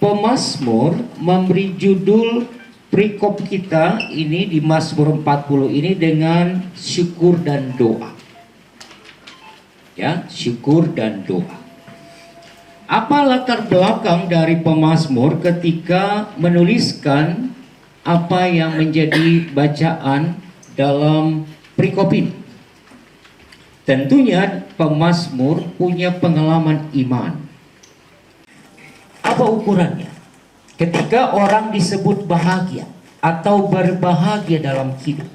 Pemazmur memberi judul perikop kita ini di Mazmur 40 ini dengan syukur dan doa. Ya, syukur dan doa. Apa latar belakang dari pemazmur ketika menuliskan apa yang menjadi bacaan dalam perikop ini? Tentunya pemazmur punya pengalaman iman. Apa ukurannya? Ketika orang disebut bahagia atau berbahagia dalam hidup,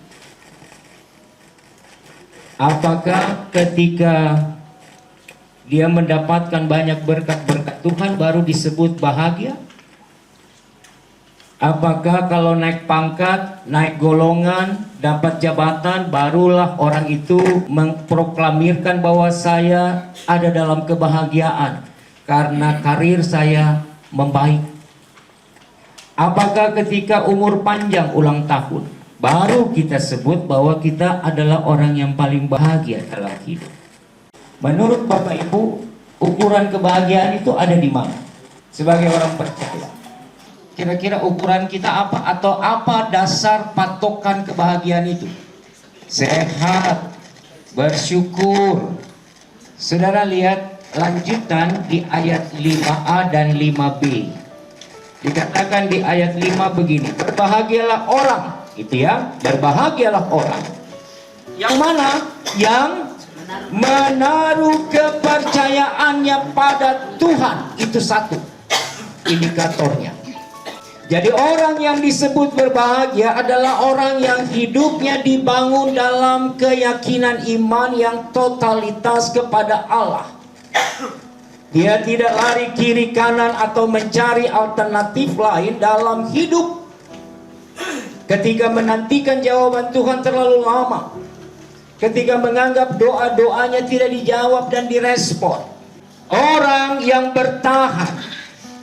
apakah ketika dia mendapatkan banyak berkat-berkat Tuhan baru disebut bahagia? Apakah kalau naik pangkat, naik golongan, dapat jabatan, barulah orang itu memproklamirkan bahwa saya ada dalam kebahagiaan karena karir saya membaik? Apakah ketika umur panjang ulang tahun, baru kita sebut bahwa kita adalah orang yang paling bahagia dalam hidup? Menurut Bapak Ibu, ukuran kebahagiaan itu ada di mana? Sebagai orang percaya, kira-kira ukuran kita apa? Atau apa dasar patokan kebahagiaan itu? Sehat, bersyukur. Saudara lihat lanjutan di ayat 5a dan 5b. Dikatakan di ayat 5 begini, berbahagialah orang, gitu ya, berbahagialah orang. Yang mana? Yang menaruh kepercayaannya pada Tuhan. Itu satu indikatornya. Jadi orang yang disebut berbahagia adalah orang yang hidupnya dibangun dalam keyakinan iman yang totalitas kepada Allah. Dia tidak lari kiri kanan atau mencari alternatif lain dalam hidup. Ketika menantikan jawaban Tuhan terlalu lama, ketika menganggap doa-doanya tidak dijawab dan direspon, orang yang bertahan,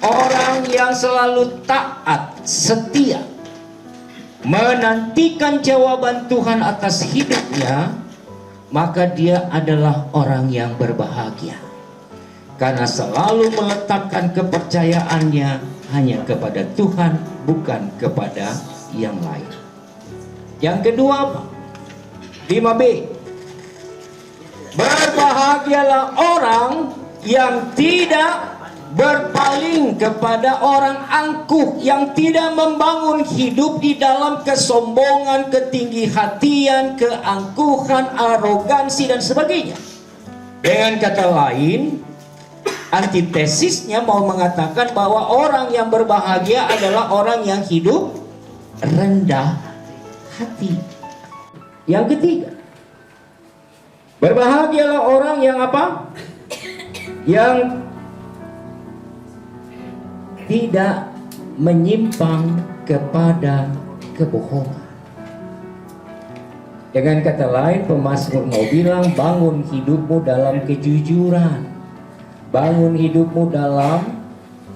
orang yang selalu taat, setia, menantikan jawaban Tuhan atas hidupnya, maka dia adalah orang yang berbahagia. Karena selalu meletakkan kepercayaannya hanya kepada Tuhan, bukan kepada yang lain. Yang kedua, 5b. Berbahagialah orang yang tidak berpaling kepada orang angkuh, yang tidak membangun hidup di dalam kesombongan, ketinggihatian, keangkuhan, arogansi dan sebagainya. Dengan kata lain, antitesisnya mau mengatakan bahwa orang yang berbahagia adalah orang yang hidup rendah hati. Yang ketiga, berbahagialah orang yang apa? Yang tidak menyimpang kepada kebohongan. Dengan kata lain, pemazmur mau bilang, bangun hidupmu dalam kejujuran, bangun hidupmu dalam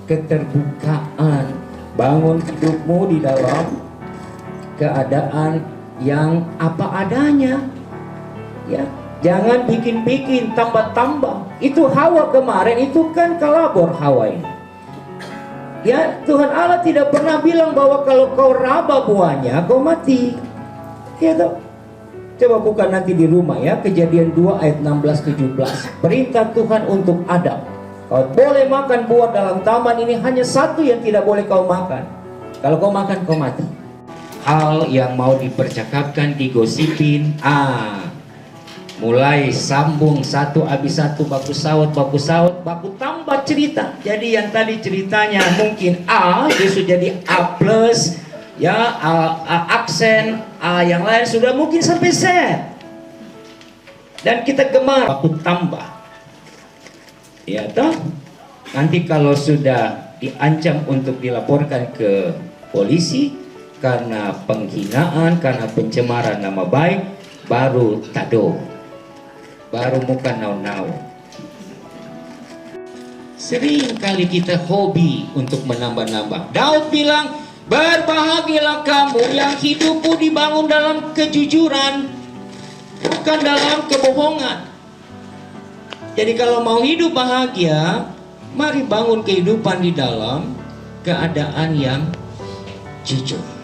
keterbukaan, bangun hidupmu di dalam keadaan yang apa adanya. Ya, jangan bikin-bikin, tambah-tambah. Itu Hawa kemarin, itu kan kalabor Hawa ini. Ya, Tuhan Allah tidak pernah bilang bahwa kalau kau raba buahnya, kau mati. Ya toh? Coba buka nanti di rumah ya, Kejadian 2 ayat 16-17. Perintah Tuhan untuk Adam. Kau boleh makan buah dalam taman ini, hanya satu yang tidak boleh kau makan. Kalau kau makan, kau mati. Hal yang mau dipercakapkan, digosipin, mulai sambung satu habis satu, baku saut, baku tambah cerita. Jadi yang tadi ceritanya mungkin A, dia sudah jadi A plus, ya, aksen A yang lain sudah mungkin sampai Z. Dan kita gemar baku tambah. Ya toh, nanti kalau sudah diancam untuk dilaporkan ke polisi karena penghinaan, karena pencemaran nama baik, baru tado, baru muka nau-nau. Sering kali kita hobi untuk menambah-nambah. Daud bilang, berbahagialah kamu yang hidupmu dibangun dalam kejujuran, bukan dalam kebohongan. Jadi kalau mau hidup bahagia, mari bangun kehidupan di dalam keadaan yang jujur.